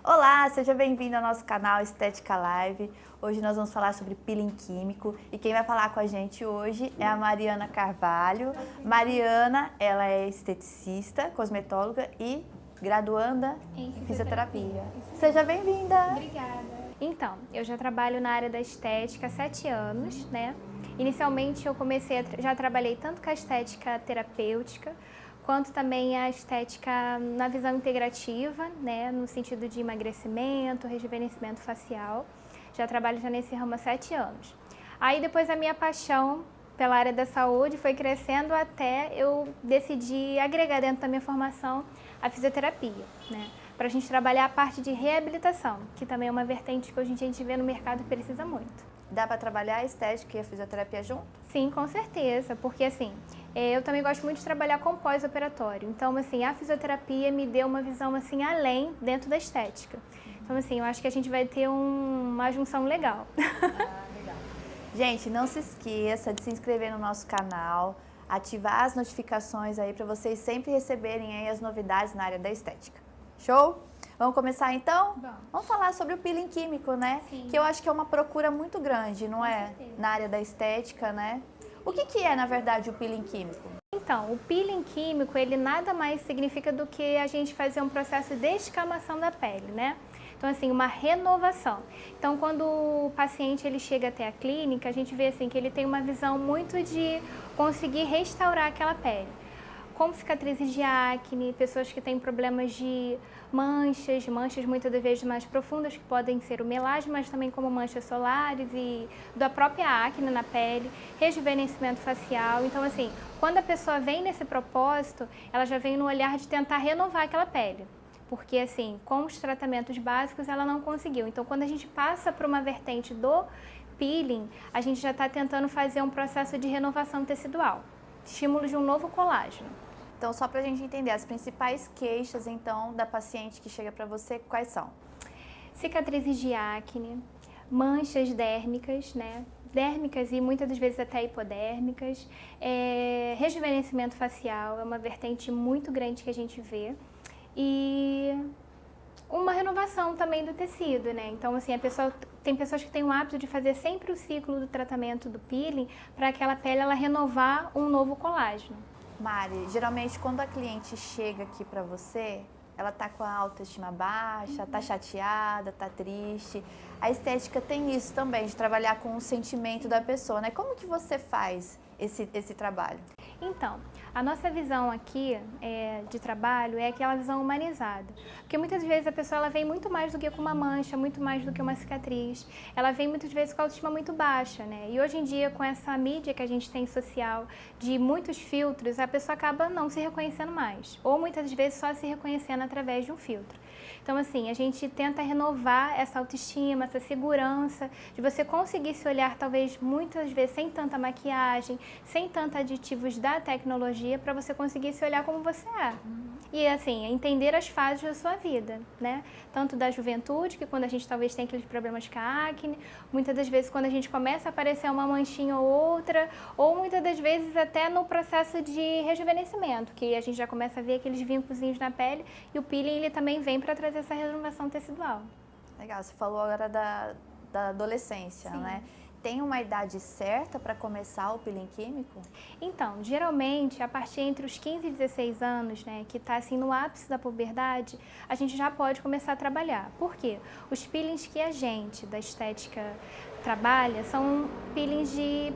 Olá, seja bem-vindo ao nosso canal Estética Live. Hoje nós vamos falar sobre peeling químico e quem vai falar com a gente hoje é a Mariana Carvalho. Mariana, ela é esteticista, cosmetóloga e graduanda em fisioterapia. Seja bem-vinda! Obrigada. Então, eu já trabalho na área da estética há 7 anos, né? Inicialmente eu já trabalhei tanto com a estética terapêutica, quanto também a estética na visão integrativa, né? No sentido de emagrecimento, rejuvenescimento facial. Já trabalho nesse ramo há 7 anos. Aí depois a minha paixão pela área da saúde foi crescendo até eu decidir agregar dentro da minha formação a fisioterapia, né? Para a gente trabalhar a parte de reabilitação, que também é uma vertente que hoje em dia a gente vê no mercado e precisa muito. Dá para trabalhar a estética e a fisioterapia junto? Sim, com certeza, porque assim, eu também gosto muito de trabalhar com pós-operatório. Então, assim, a fisioterapia me deu uma visão assim além dentro da estética. Então, assim, eu acho que a gente vai ter uma junção legal. Legal. Gente, não se esqueça de se inscrever no nosso canal, ativar as notificações aí para vocês sempre receberem aí as novidades na área da estética. Show? Vamos começar então? Vamos falar sobre o peeling químico, né? Sim. Que eu acho que é uma procura muito grande, não é? certeza. Na área da estética, né? O que é, na verdade, o peeling químico? Então, o peeling químico, ele nada mais significa do que a gente fazer um processo de descamação da pele, né? Então, assim, uma renovação. Então, quando o paciente ele chega até a clínica, a gente vê assim que ele tem uma visão muito de conseguir restaurar aquela pele. Como cicatrizes de acne, pessoas que têm problemas de manchas muitas das vezes mais profundas, que podem ser o melasma, mas também como manchas solares e da própria acne na pele, rejuvenescimento facial. Então, assim, quando a pessoa vem nesse propósito, ela já vem no olhar de tentar renovar aquela pele. Porque, assim, com os tratamentos básicos, ela não conseguiu. Então, quando a gente passa para uma vertente do peeling, a gente já está tentando fazer um processo de renovação tecidual, estímulo de um novo colágeno. Então, só para a gente entender, as principais queixas, então, da paciente que chega para você, quais são? Cicatrizes de acne, manchas dérmicas, né? Dérmicas e muitas das vezes até hipodérmicas, rejuvenescimento facial é uma vertente muito grande que a gente vê e uma renovação também do tecido, né? Então, assim, tem pessoas que têm o hábito de fazer sempre o ciclo do tratamento do peeling para aquela pele ela renovar um novo colágeno. Mari, geralmente quando a cliente chega aqui para você, ela tá com a autoestima baixa, tá chateada, tá triste. A estética tem isso também, de trabalhar com o sentimento da pessoa, né? Como que você faz esse trabalho? Então, a nossa visão aqui de trabalho é aquela visão humanizada. Porque muitas vezes a pessoa ela vem muito mais do que com uma mancha, muito mais do que uma cicatriz. Ela vem muitas vezes com a autoestima muito baixa, né? E hoje em dia, com essa mídia que a gente tem social, de muitos filtros, a pessoa acaba não se reconhecendo mais. Ou muitas vezes só se reconhecendo através de um filtro. Então, assim, a gente tenta renovar essa autoestima, essa segurança, de você conseguir se olhar, talvez, muitas vezes, sem tanta maquiagem, sem tantos aditivos da tecnologia, para você conseguir se olhar como você é. E, assim, entender as fases da sua vida, né? Tanto da juventude, que quando a gente talvez tem aqueles problemas com a acne, muitas das vezes quando a gente começa a aparecer uma manchinha ou outra, ou muitas das vezes até no processo de rejuvenescimento, que a gente já começa a ver aqueles vincozinhos na pele, e o peeling ele também vem para trazer essa renovação tecidual. Legal, você falou agora da adolescência, Sim. né? Tem uma idade certa para começar o peeling químico? Então, geralmente, a partir entre os 15 e 16 anos, né, que está assim no ápice da puberdade, a gente já pode começar a trabalhar. Por quê? Os peelings que a gente, da estética, trabalha são peelings de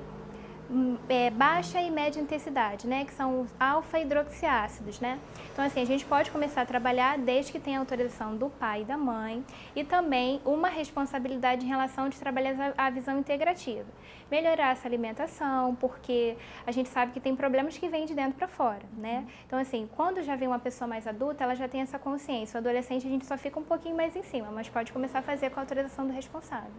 baixa e média intensidade, né, que são os alfa-hidroxiácidos, né? Então, assim, a gente pode começar a trabalhar desde que tenha autorização do pai e da mãe e também uma responsabilidade em relação de trabalhar a visão integrativa. Melhorar essa alimentação, porque a gente sabe que tem problemas que vêm de dentro para fora, né? Então, assim, quando já vem uma pessoa mais adulta, ela já tem essa consciência. O adolescente, a gente só fica um pouquinho mais em cima, mas pode começar a fazer com a autorização do responsável.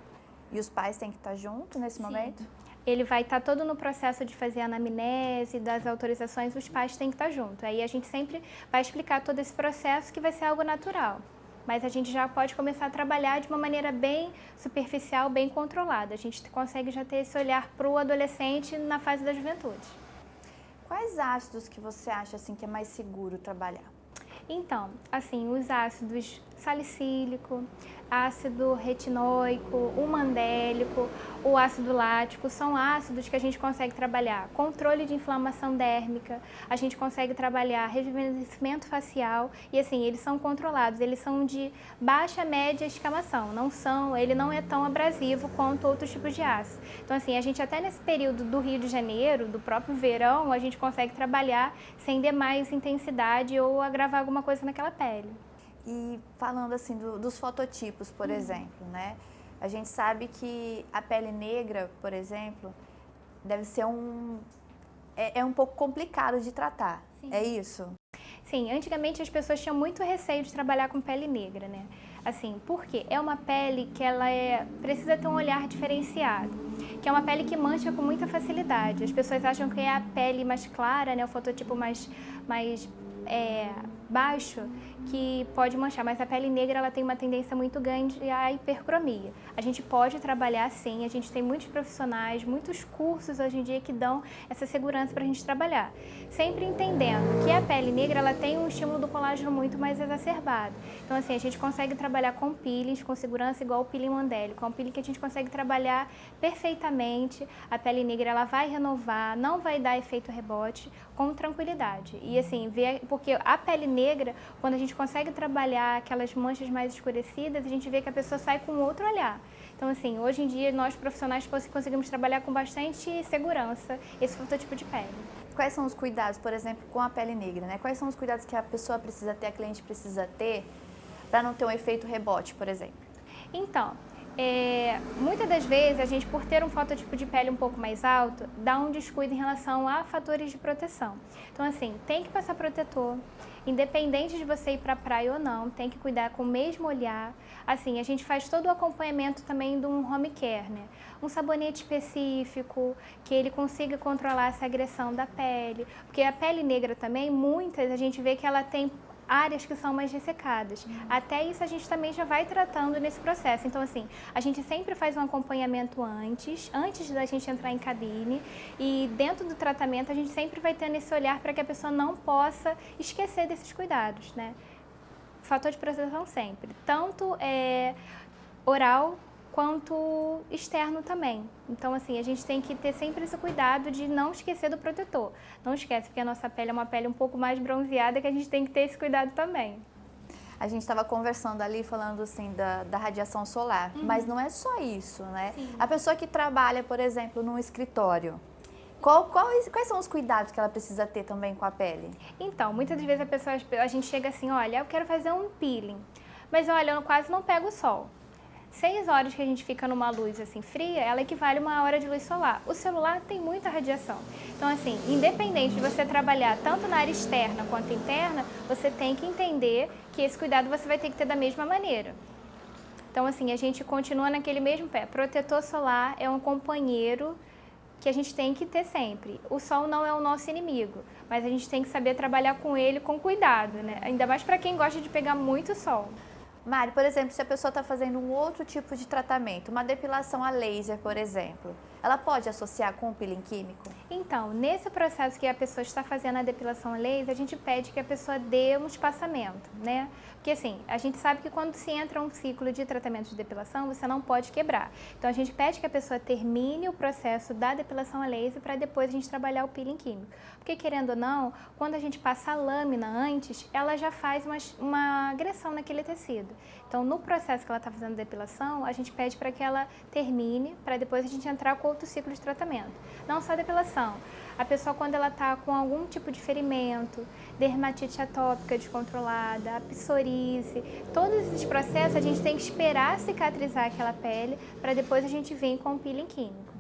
E os pais têm que estar juntos nesse momento? Ele vai estar todo no processo de fazer a anamnese, das autorizações, os pais têm que estar junto. Aí a gente sempre vai explicar todo esse processo que vai ser algo natural. Mas a gente já pode começar a trabalhar de uma maneira bem superficial, bem controlada. A gente consegue já ter esse olhar para o adolescente na fase da juventude. Quais ácidos que você acha assim que é mais seguro trabalhar? Então, assim, os ácidos salicílico, ácido retinóico, o mandélico, o ácido lático, são ácidos que a gente consegue trabalhar controle de inflamação dérmica, a gente consegue trabalhar rejuvenescimento facial e assim, eles são controlados, eles são de baixa, média escamação, ele não é tão abrasivo quanto outros tipos de ácido. Então assim, a gente até nesse período do Rio de Janeiro, do próprio verão, a gente consegue trabalhar sem demais intensidade ou agravar alguma coisa naquela pele. E falando assim dos fototipos, por exemplo, né? A gente sabe que a pele negra, por exemplo, deve ser um pouco complicado de tratar. Sim. É isso? Sim, antigamente as pessoas tinham muito receio de trabalhar com pele negra, né? Assim, por quê? É uma pele que precisa ter um olhar diferenciado, que é uma pele que mancha com muita facilidade. As pessoas acham que é a pele mais clara, né? O fototipo mais baixo, que pode manchar, mas a pele negra ela tem uma tendência muito grande à hipercromia. A gente pode trabalhar sim, a gente tem muitos profissionais, muitos cursos hoje em dia que dão essa segurança para a gente trabalhar. Sempre entendendo que a pele negra ela tem um estímulo do colágeno muito mais exacerbado. Então assim, a gente consegue trabalhar com peelings com segurança igual o peeling mandélico, é um peeling que a gente consegue trabalhar perfeitamente, a pele negra ela vai renovar, não vai dar efeito rebote, com tranquilidade. E assim, porque a pele negra, quando a gente consegue trabalhar aquelas manchas mais escurecidas, a gente vê que a pessoa sai com outro olhar. Então assim, hoje em dia nós profissionais conseguimos trabalhar com bastante segurança esse fototipo de pele. Quais são os cuidados, por exemplo, com a pele negra, né? Quais são os cuidados que a pessoa precisa ter, a cliente precisa ter, para não ter um efeito rebote, por exemplo? Então, muitas das vezes a gente, por ter um fototipo de pele um pouco mais alto, dá um descuido em relação a fatores de proteção. Então assim, tem que passar protetor, independente de você ir para a praia ou não, tem que cuidar com o mesmo olhar. Assim, a gente faz todo o acompanhamento também de um home care, né? Um sabonete específico, que ele consiga controlar essa agressão da pele. Porque a pele negra também, muitas a gente vê que ela tem áreas que são mais ressecadas. Até isso a gente também já vai tratando nesse processo. Então assim, a gente sempre faz um acompanhamento antes da gente entrar em cabine e dentro do tratamento a gente sempre vai tendo esse olhar para que a pessoa não possa esquecer desses cuidados, né? Fator de proteção sempre, tanto oral quanto externo também. Então, assim, a gente tem que ter sempre esse cuidado de não esquecer do protetor. Não esquece, porque a nossa pele é uma pele um pouco mais bronzeada, que a gente tem que ter esse cuidado também. A gente estava conversando ali, falando assim, da radiação solar, mas não é só isso, né? Sim. A pessoa que trabalha, por exemplo, num escritório, quais são os cuidados que ela precisa ter também com a pele? Então, muitas das vezes a gente chega assim, olha, eu quero fazer um peeling, mas olha, eu quase não pego o sol. 6 horas que a gente fica numa luz assim fria, ela equivale a 1 hora de luz solar. O celular tem muita radiação. Então assim, independente de você trabalhar tanto na área externa quanto interna, você tem que entender que esse cuidado você vai ter que ter da mesma maneira. Então assim, a gente continua naquele mesmo pé. Protetor solar é um companheiro que a gente tem que ter sempre. O sol não é o nosso inimigo, mas a gente tem que saber trabalhar com ele com cuidado, né? Ainda mais para quem gosta de pegar muito sol. Mari, por exemplo, se a pessoa está fazendo um outro tipo de tratamento, uma depilação a laser, por exemplo, ela pode associar com o peeling químico? Então, nesse processo que a pessoa está fazendo a depilação a laser, a gente pede que a pessoa dê um espaçamento, né? Porque assim, a gente sabe que quando se entra um ciclo de tratamento de depilação, você não pode quebrar. Então, a gente pede que a pessoa termine o processo da depilação a laser para depois a gente trabalhar o peeling químico. Porque, querendo ou não, quando a gente passa a lâmina antes, ela já faz uma agressão naquele tecido. Então, no processo que ela está fazendo a depilação, a gente pede para que ela termine, para depois a gente entrar com outro ciclo de tratamento. Não só a depilação. A pessoa, quando ela está com algum tipo de ferimento, dermatite atópica descontrolada, a psoríase, todos esses processos a gente tem que esperar cicatrizar aquela pele para depois a gente vir com o peeling químico.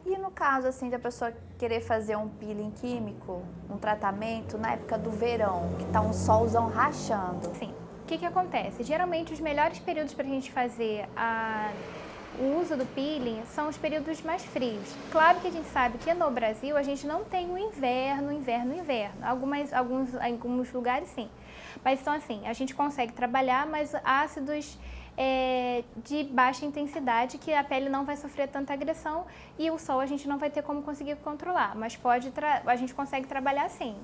E no caso assim da pessoa querer fazer um peeling químico, um tratamento na época do verão, que está um solzão rachando? Sim. O que acontece? Geralmente os melhores períodos para a gente fazer o uso do peeling são os períodos mais frios. Claro que a gente sabe que no Brasil a gente não tem o inverno. Alguns lugares sim. Mas então assim, a gente consegue trabalhar, mas ácidos de baixa intensidade, que a pele não vai sofrer tanta agressão e o sol a gente não vai ter como conseguir controlar. Mas a gente consegue trabalhar sim.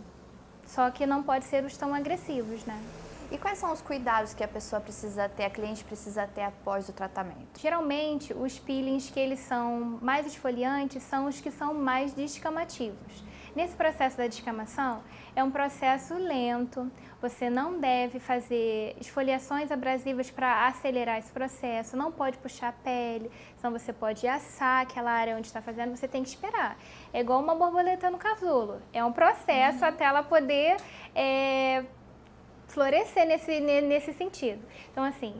Só que não pode ser os tão agressivos, né? E quais são os cuidados que a pessoa precisa ter, a cliente precisa ter após o tratamento? Geralmente, os peelings que eles são mais esfoliantes são os que são mais descamativos. Nesse processo da descamação, é um processo lento, você não deve fazer esfoliações abrasivas para acelerar esse processo, não pode puxar a pele, senão você pode assar aquela área onde está fazendo, você tem que esperar. É igual uma borboleta no casulo, é um processo até ela poder florescer nesse sentido. Então, assim,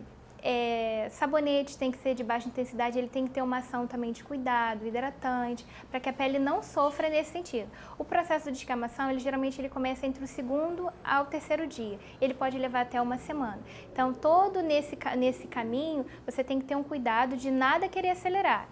sabonete tem que ser de baixa intensidade, ele tem que ter uma ação também de cuidado, hidratante, para que a pele não sofra nesse sentido. O processo de descamação, geralmente ele começa entre o 2º ao 3º dia. Ele pode levar até uma semana. Então, todo nesse caminho, você tem que ter um cuidado de nada querer acelerar.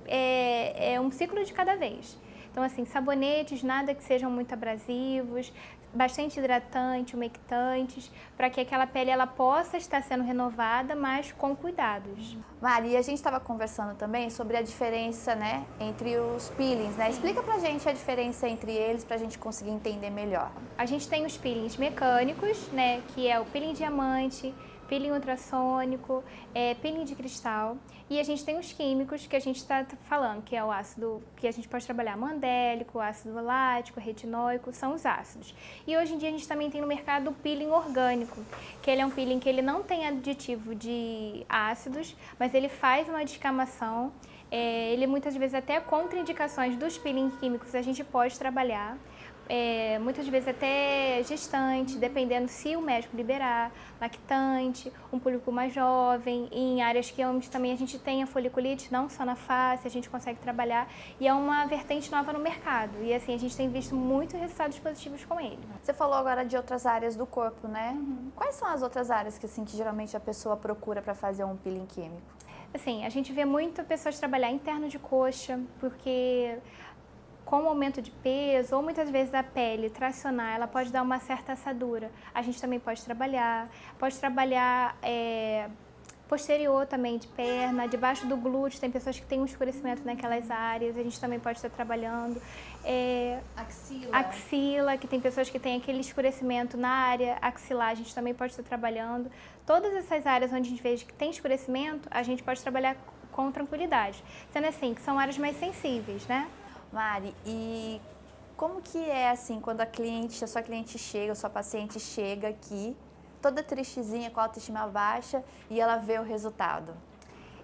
É um ciclo de cada vez. Então, assim, sabonetes, nada que sejam muito abrasivos, bastante hidratante, umectantes, para que aquela pele ela possa estar sendo renovada, mas com cuidados. Maria, a gente estava conversando também sobre a diferença, né, entre os peelings, né? Explica pra gente a diferença entre eles para a gente conseguir entender melhor. A gente tem os peelings mecânicos, né, que é o peeling diamante, peeling ultrassônico, peeling de cristal, e a gente tem os químicos que a gente está falando, que é o ácido que a gente pode trabalhar mandélico, ácido lático, retinóico, são os ácidos. E hoje em dia a gente também tem no mercado o peeling orgânico, que ele é um peeling que ele não tem aditivo de ácidos, mas ele faz uma descamação, ele muitas vezes até contraindicações dos peeling químicos a gente pode trabalhar. Muitas vezes até gestante, dependendo se o médico liberar, lactante, um público mais jovem, em áreas que onde também a gente tem a foliculite, não só na face, a gente consegue trabalhar, e é uma vertente nova no mercado, e assim, a gente tem visto muitos resultados positivos com ele. Você falou agora de outras áreas do corpo, né? Quais são as outras áreas que, assim, que geralmente a pessoa procura para fazer um peeling químico? Assim, a gente vê muito pessoas trabalhar interno de coxa, porque com o aumento de peso, ou muitas vezes a pele tracionar, ela pode dar uma certa assadura. A gente também pode trabalhar posterior também de perna, debaixo do glúteo, tem pessoas que têm um escurecimento naquelas áreas, a gente também pode estar trabalhando. Axila, que tem pessoas que têm aquele escurecimento na área axilar, a gente também pode estar trabalhando. Todas essas áreas onde a gente vê que tem escurecimento, a gente pode trabalhar com tranquilidade. Sendo assim, que são áreas mais sensíveis, né? Mari, e como que é assim quando a sua cliente chega, a sua paciente chega aqui, toda tristezinha, com a autoestima baixa, e ela vê o resultado?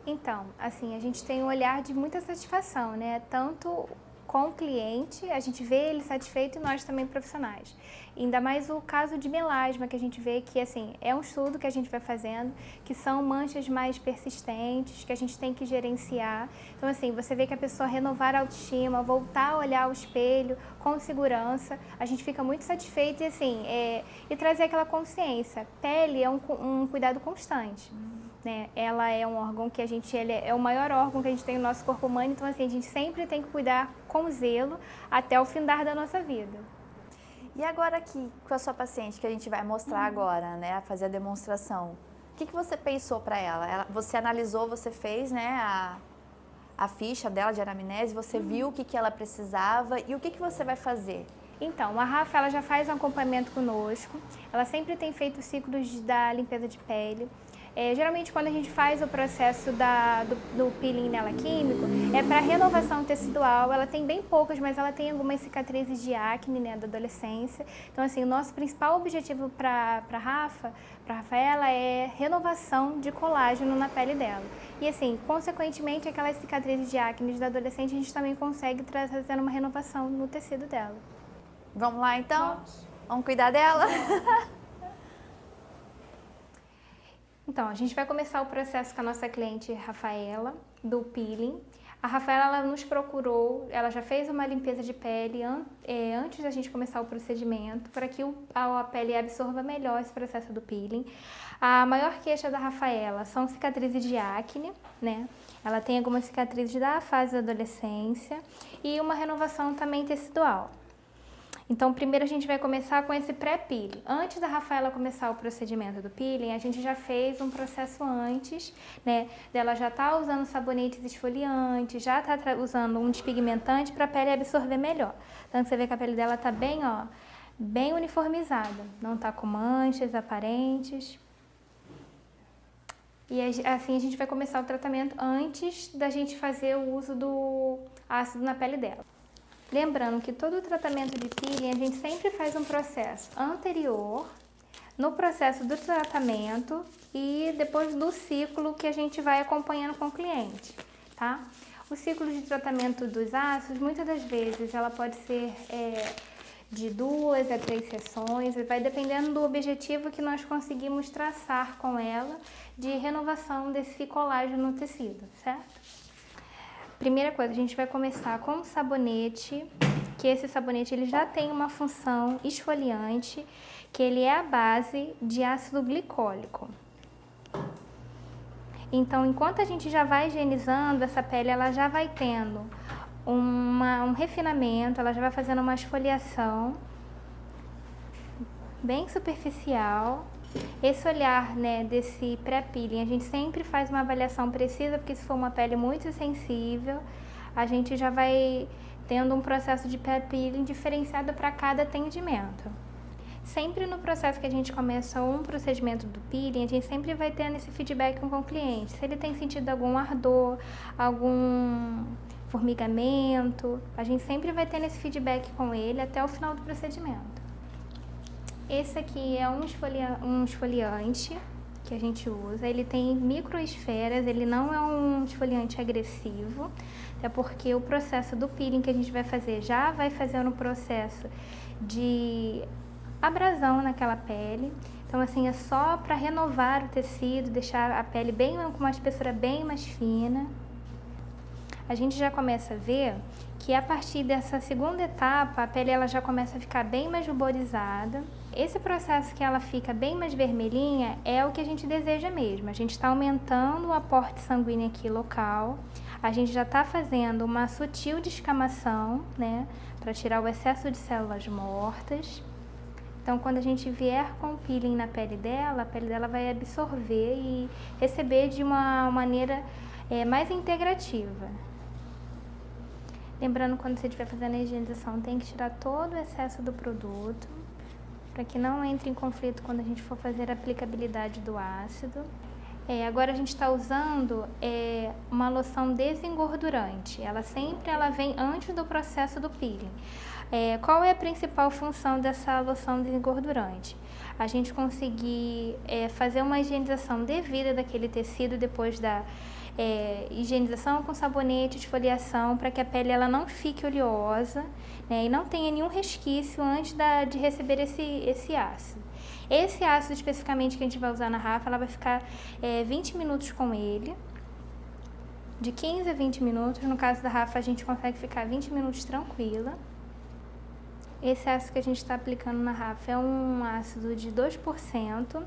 Então, assim, a gente tem um olhar de muita satisfação, né? Tanto com o cliente, a gente vê ele satisfeito e nós também profissionais. Ainda mais o caso de melasma, que a gente vê que, assim, é um estudo que a gente vai fazendo, que são manchas mais persistentes, que a gente tem que gerenciar. Então, assim, você vê que a pessoa renovar a autoestima, voltar a olhar ao espelho com segurança, a gente fica muito satisfeito e, assim, e trazer aquela consciência. Pele é um cuidado constante. Né? Ela é um órgão que ele é o maior órgão que a gente tem no nosso corpo humano, então assim, a gente sempre tem que cuidar com zelo até o findar da nossa vida. E agora aqui, com a sua paciente, que a gente vai mostrar agora, né, fazer a demonstração, o que você pensou para ela? Você analisou, você fez, né, a ficha dela de anamnese, você viu o que ela precisava e o que você vai fazer? Então, a Rafa ela já faz um acompanhamento conosco, ela sempre tem feito ciclos da limpeza de pele. Geralmente, quando a gente faz o processo do peeling nela químico, é para renovação tecidual. Ela tem bem poucas, mas ela tem algumas cicatrizes de acne, né, da adolescência. Então, assim, o nosso principal objetivo para Rafaela é renovação de colágeno na pele dela. E, assim, consequentemente, aquelas cicatrizes de acne da adolescente, a gente também consegue trazer uma renovação no tecido dela. Vamos lá, então? Vamos cuidar dela? Então, a gente vai começar o processo com a nossa cliente Rafaela, do peeling. A Rafaela ela nos procurou, ela já fez uma limpeza de pele antes da gente começar o procedimento, para que a pele absorva melhor esse processo do peeling. A maior queixa da Rafaela são cicatrizes de acne, né? Ela tem algumas cicatrizes da fase da adolescência e uma renovação também tecidual. Então, primeiro a gente vai começar com esse pré-peeling. Antes da Rafaela começar o procedimento do peeling, a gente já fez um processo antes, né? Dela já tá usando sabonetes esfoliantes, já tá usando um despigmentante para a pele absorver melhor. Então, você vê que a pele dela tá bem, ó, bem uniformizada, não tá com manchas aparentes. E assim a gente vai começar o tratamento antes da gente fazer o uso do ácido na pele dela. Lembrando que todo o tratamento de peeling a gente sempre faz um processo anterior, no processo do tratamento e depois do ciclo que a gente vai acompanhando com o cliente, tá? O ciclo de tratamento dos ácidos, muitas das vezes, ela pode ser de 2 a 3 sessões, vai dependendo do objetivo que nós conseguimos traçar com ela de renovação desse colágeno no tecido, certo? Primeira coisa, a gente vai começar com o sabonete, que esse sabonete ele já tem uma função esfoliante, que ele é a base de ácido glicólico. Então, enquanto a gente já vai higienizando, essa pele ela já vai tendo um refinamento, ela já vai fazendo uma esfoliação bem superficial. Esse olhar, né, desse pré-peeling, a gente sempre faz uma avaliação precisa, porque se for uma pele muito sensível, a gente já vai tendo um processo de pré-peeling diferenciado para cada atendimento. Sempre no processo que a gente começa um procedimento do peeling, a gente sempre vai tendo esse feedback com o cliente. Se ele tem sentido algum ardor, algum formigamento, a gente sempre vai tendo esse feedback com ele até o final do procedimento. Esse aqui é um esfoliante que a gente usa, ele tem microesferas, ele não é um esfoliante agressivo, até porque o processo do peeling que a gente vai fazer já vai fazendo um processo de abrasão naquela pele. Então assim, é só para renovar o tecido, deixar a pele com uma espessura bem mais fina. A gente já começa a ver que a partir dessa segunda etapa, a pele ela já começa a ficar bem mais ruborizada. Esse processo que ela fica bem mais vermelhinha é o que a gente deseja mesmo. A gente está aumentando o aporte sanguíneo aqui local. A gente já está fazendo uma sutil descamação, né, para tirar o excesso de células mortas. Então, quando a gente vier com o peeling na pele dela, a pele dela vai absorver e receber de uma maneira mais integrativa. Lembrando, quando você estiver fazendo a higienização, tem que tirar todo o excesso do produto, para que não entre em conflito quando a gente for fazer a aplicabilidade do ácido. Agora a gente está usando uma loção desengordurante. Ela vem antes do processo do peeling. Qual é a principal função dessa loção desengordurante? A gente conseguir fazer uma higienização devida daquele tecido depois da higienização com sabonete, esfoliação, para que a pele ela não fique oleosa, né, e não tenha nenhum resquício antes de receber esse ácido. Esse ácido especificamente que a gente vai usar na Rafa, ela vai ficar 20 minutos com ele, de 15 a 20 minutos. No caso da Rafa, a gente consegue ficar 20 minutos tranquila. Esse ácido que a gente está aplicando na Rafa é um ácido de 2%.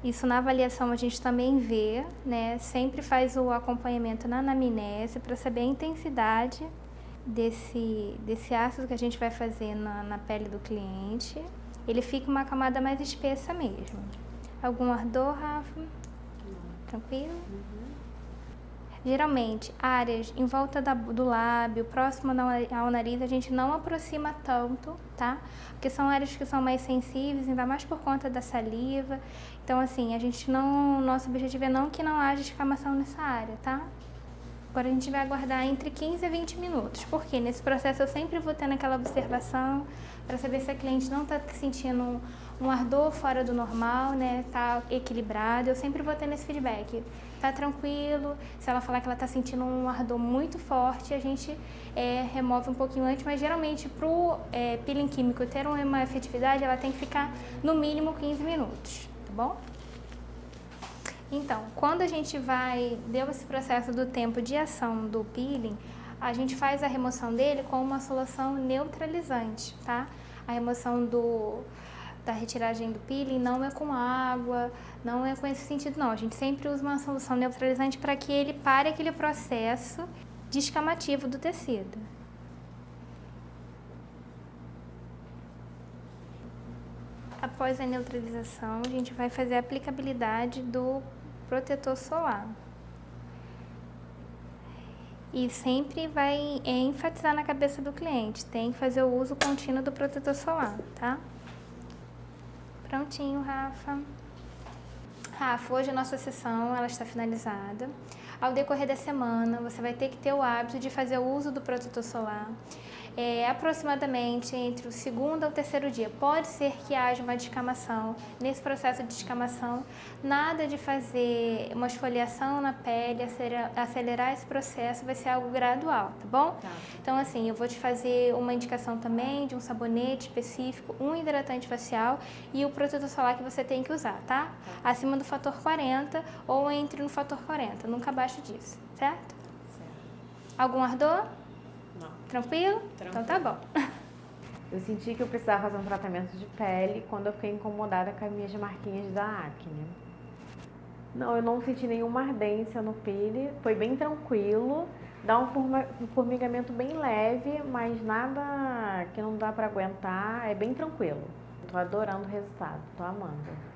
Isso na avaliação a gente também vê, né? Sempre faz o acompanhamento na anamnese para saber a intensidade desse ácido que a gente vai fazer na pele do cliente. Ele fica uma camada mais espessa mesmo. Algum ardor, Rafa? Tranquilo? Geralmente, áreas em volta do lábio, próximo ao nariz, a gente não aproxima tanto, tá? Porque são áreas que são mais sensíveis, ainda mais por conta da saliva. Então, assim, nosso objetivo é que não haja escamação nessa área, tá? Agora a gente vai aguardar entre 15 a 20 minutos, porque nesse processo eu sempre vou tendo aquela observação para saber se a cliente não está sentindo um ardor fora do normal, né? Tá equilibrado. Eu sempre vou tendo esse feedback. Tá tranquilo. Se ela falar que ela tá sentindo um ardor muito forte, a gente remove um pouquinho antes, mas geralmente pro peeling químico ter uma efetividade, ela tem que ficar no mínimo 15 minutos, tá bom? Então, quando a gente deu esse processo do tempo de ação do peeling, a gente faz a remoção dele com uma solução neutralizante, tá? A remoção da retiragem do peeling não é com água, não é com esse sentido, não. A gente sempre usa uma solução neutralizante para que ele pare aquele processo descamativo do tecido. Após a neutralização, a gente vai fazer a aplicabilidade do protetor solar. E sempre vai enfatizar na cabeça do cliente, tem que fazer o uso contínuo do protetor solar, tá? Prontinho, Rafa. Rafa, hoje a nossa sessão ela está finalizada. Ao decorrer da semana, você vai ter que ter o hábito de fazer o uso do protetor solar. Aproximadamente entre o segundo ao terceiro dia. Pode ser que haja uma descamação. Nesse processo de descamação, nada de fazer uma esfoliação na pele, acelerar esse processo, vai ser algo gradual, tá bom? Tá. Então, assim, eu vou te fazer uma indicação também de um sabonete específico, um hidratante facial e o protetor solar que você tem que usar, tá? Acima do fator 40 ou entre no fator 40, nunca abaixo disso, certo? Algum ardor? Não. Tranquilo? Então tá bom. Eu senti que eu precisava fazer um tratamento de pele quando eu fiquei incomodada com as minhas marquinhas da acne. Não, eu não senti nenhuma ardência no pele, foi bem tranquilo, dá um formigamento bem leve, mas nada que não dá pra aguentar, é bem tranquilo. Tô adorando o resultado, tô amando.